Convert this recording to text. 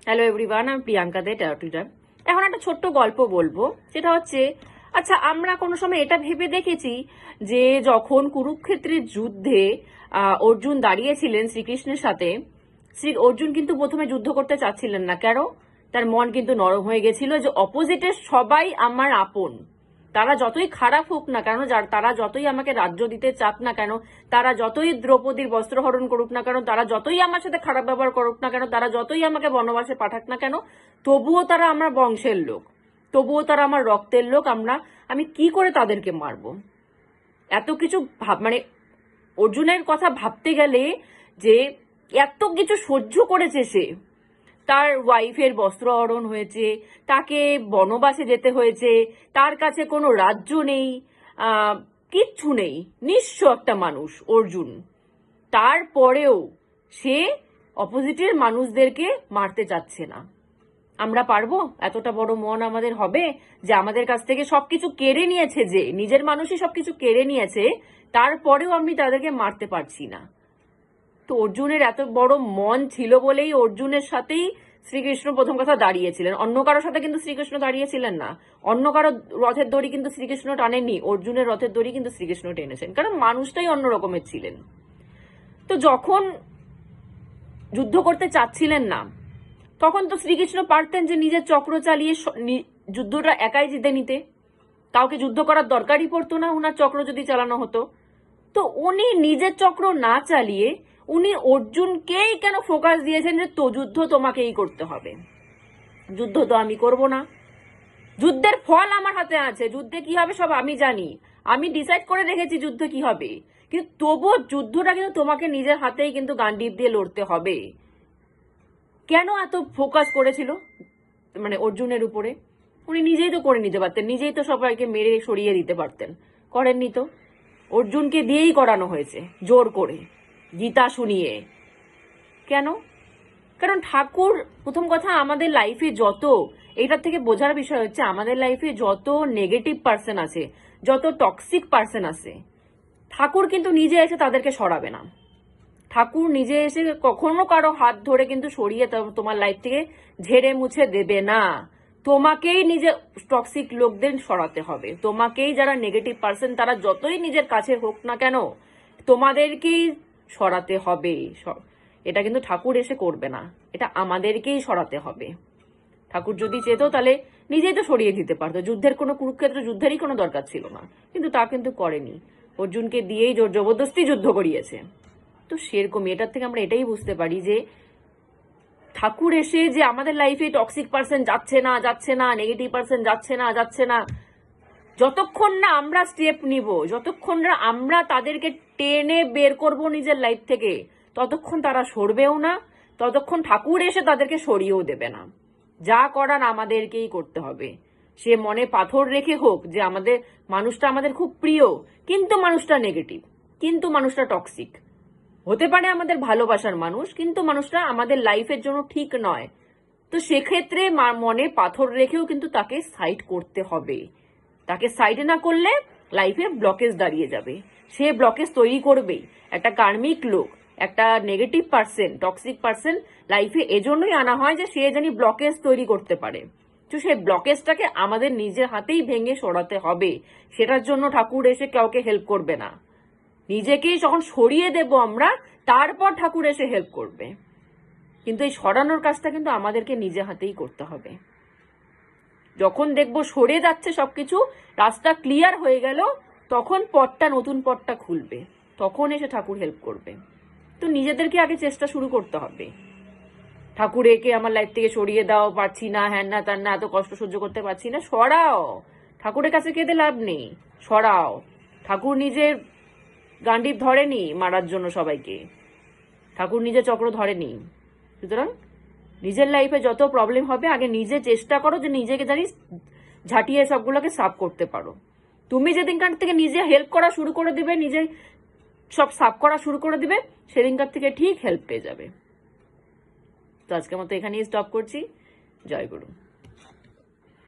Hello everyone, আমি প্রিয়াঙ্কা দে ট্যারোটিটার। এখন একটা ছোট্ট গল্প বলবো, সেটা হচ্ছে আচ্ছা আমরা কোনো সময় এটা ভেবে দেখেছি যে যখন কুরুক্ষেত্রের যুদ্ধে অর্জুন দাঁড়িয়েছিলেন শ্রীকৃষ্ণের সাথে, অর্জুন কিন্তু প্রথমে যুদ্ধ করতে চাচ্ছিলেন না। কেন? তার মন কিন্তু নরম হয়ে গেছিল যে অপোজিটের সবাই আমার আপন। তারা যতই খারাপ হোক না কেন, তারা যতই আমাকে রাজ্য দিতে চাক না কেন, তারা যতই দ্রৌপদীর বস্ত্রহরণ করুক না কেন, তারা যতই আমার সাথে খারাপ ব্যবহার করুক না কেন, তারা যতই আমাকে বনবাসে পাঠাক না কেন, তবুও তারা আমার বংশের লোক, তবুও তারা আমার রক্তের লোক। আমি কি করে তাদেরকে মারবো? এত কিছু মানে অর্জুনের কথা ভাবতে গেলে যে এত কিছু সহ্য করেছে সে, তার ওয়াইফের বস্ত্রহরণ হয়েছে, তাকে বনবাসে যেতে হয়েছে, তার কাছে কোনো রাজ্য নেই, কিচ্ছু নেই, নিঃস্ব একটা মানুষ অর্জুন। তারপরেও সে অপোজিটের মানুষদেরকে মারতে চাচ্ছে না। আমরা পারবো? এতটা বড় মন আমাদের হবে যে আমাদের কাছ থেকে সবকিছু কেড়ে নিয়েছে, যে নিজের মানুষই সবকিছু কেড়ে নিয়েছে, তারপরেও আমি তাদেরকে মারতে পারছি না? তো অর্জুনের এত বড় মন ছিল বলেই অর্জুনের সাথেই শ্রীকৃষ্ণ প্রথম কথা দাঁড়িয়েছিলেন। অন্য কারোর সাথে কিন্তু শ্রীকৃষ্ণ দাঁড়িয়েছিলেন না। অন্য কারো রথের দড়ি কিন্তু শ্রীকৃষ্ণ টানেননি, অর্জুনের রথের দড়ি কিন্তু শ্রীকৃষ্ণ টেনেছেন, কারণ মানুষটাই অন্য রকমের ছিলেন। তো যখন যুদ্ধ করতে চাচ্ছিলেন না, তখন তো শ্রীকৃষ্ণ পারতেন যে নিজের চক্র চালিয়ে যুদ্ধটা একাই জিতে নিতে। কাউকে যুদ্ধ করার দরকারই পড়তো না উনার চক্র যদি চালানো হতো। তো উনি নিজের চক্র না চালিয়ে উনি অর্জুনকেই কেন ফোকাস দিয়েছেন যে তো যুদ্ধ তোমাকেই করতে হবে? যুদ্ধ তো আমি করব না, যুদ্ধের ফল আমার হাতে আছে, যুদ্ধে কি হবে সব আমি জানি, আমি ডিসাইড করে রেখেছি যুদ্ধে কি হবে, কিন্তু তবুও যুদ্ধটা কিন্তু তোমাকে নিজের হাতেই কিন্তু গান্ডিব দিয়ে লড়তে হবে। কেন এত ফোকাস করেছিল মানে অর্জুনের উপরে? উনি নিজেই তো করে নিতে পারতেন, নিজেই তো সবাইকে মেরে সরিয়ে দিতে পারতেন, করেননি তো। অর্জুনকে দিয়েই করানো হয়েছে জোর করে, গীতা শুনিয়ে। কেন? কারণ ঠাকুর, প্রথম কথা আমাদের লাইফে যত, এইটার থেকে বোঝার বিষয় হচ্ছে আমাদের লাইফে যত নেগেটিভ পার্সন আছে, যত টক্সিক পার্সন আছে, ঠাকুর কিন্তু নিজে এসে তাদেরকে সরাবে না। ঠাকুর নিজে এসে কখনো কারো হাত ধরে কিন্তু সরিয়ে তোমার লাইফ থেকে ঝেড়ে মুছে দেবে না। তোমাকেই নিজে টক্সিক লোকদের সরাতে হবে, তোমাকেই, যারা নেগেটিভ পার্সন তারা যতই নিজের কাছে হোক না কেন, তোমাদেরকেই সরাতে হবে। এটা কিন্তু ঠাকুর এসে করবে না, এটা আমাদেরকেই সরাতে হবে। ঠাকুর যদি চেত তাহলে নিজেই তো সরিয়ে দিতে পারতো, যুদ্ধের কোনো, কুরুক্ষেত্র যুদ্ধেরই কোনো দরকার ছিল না, কিন্তু তা কিন্তু করেনি। অর্জুনকে দিয়েই জোর জবরদস্তি যুদ্ধ করিয়েছে। তো সেরকম এটার থেকে আমরা এটাই বুঝতে পারি যে ঠাকুর এসে যে আমাদের লাইফে টক্সিক পার্সন যাচ্ছে না, নেগেটিভ পার্সন যাচ্ছে না, যতক্ষণ না আমরা স্টেপ নিব, যতক্ষণ না আমরা তাদেরকে টেনে বের করব নিজের লাইফ থেকে, ততক্ষণ তারা সরবেও না, ততক্ষণ ঠাকুর এসে তাদেরকে সরিয়েও দেবে না। যা করার আমাদেরকেই করতে হবে। সে মনে পাথর রেখে হোক যে আমাদের মানুষটা আমাদের খুব প্রিয়, কিন্তু মানুষটা নেগেটিভ, কিন্তু মানুষটা টক্সিক। হতে পারে আমাদের ভালোবাসার মানুষ, কিন্তু মানুষটা আমাদের লাইফের জন্য ঠিক নয়। তো সেক্ষেত্রে মনে পাথর রেখেও কিন্তু তাকে সাইড করতে হবে। তাকে সাইড না করলে লাইফে ব্লকেজ দাঁড়িয়ে যাবে, সে ব্লকেজ তৈরি করবেই। একটা কার্মিক লোক, একটা নেগেটিভ পার্সন, টক্সিক পার্সন লাইফে এজন্যই আনা হয় যে সে জানি ব্লকেজ তৈরি করতে পারে। তো সেই ব্লকেজটাকে আমাদের নিজের হাতেই ভেঙে সরাতে হবে। সেটার জন্য ঠাকুর এসে কাউকে হেল্প করবে না, নিজেকেই যখন সরিয়ে দেব আমরা, তারপর ঠাকুর এসে হেল্প করবে। কিন্তু এই সরানোর কাজটা কিন্তু আমাদেরকে নিজে হাতেই করতে হবে। যখন দেখবো সরে যাচ্ছে সবকিছু, রাস্তা ক্লিয়ার হয়ে গেল, তখন নতুন পথটা খুলবে, তখন এসে ঠাকুর হেল্প করবে। তো নিজেদেরকে আগে চেষ্টা শুরু করতে হবে। ঠাকুর একে আমার লাইফ থেকে সরিয়ে দাও, পারছি না, হ্যান না তার না, এত কষ্ট সহ্য করতে পারছি না, সরাও। ঠাকুরের কাছে কেঁদে লাভ নেই, সরাও। ঠাকুর নিজের গান্ডিব ধরেনি মারার জন্য সবাইকে, ঠাকুর নিজের চক্র ধরেনি। সুতরাং নিজের লাইফে যত প্রবলেম হবে, আগে নিজে চেষ্টা করো যে নিজেকে জানিস ঝাঁটিয়ে সবগুলোকে সাফ করতে পারো। তুমি যেদিনকার থেকে নিজে হেল্প করা শুরু করে দিবে, নিজে সব সাফ করা শুরু করে দিবে, সেদিনকার থেকে ঠিক হেল্প পেয়ে যাবে। তো আজকের মতো এখানেই স্টপ করছি। জয় গুরু।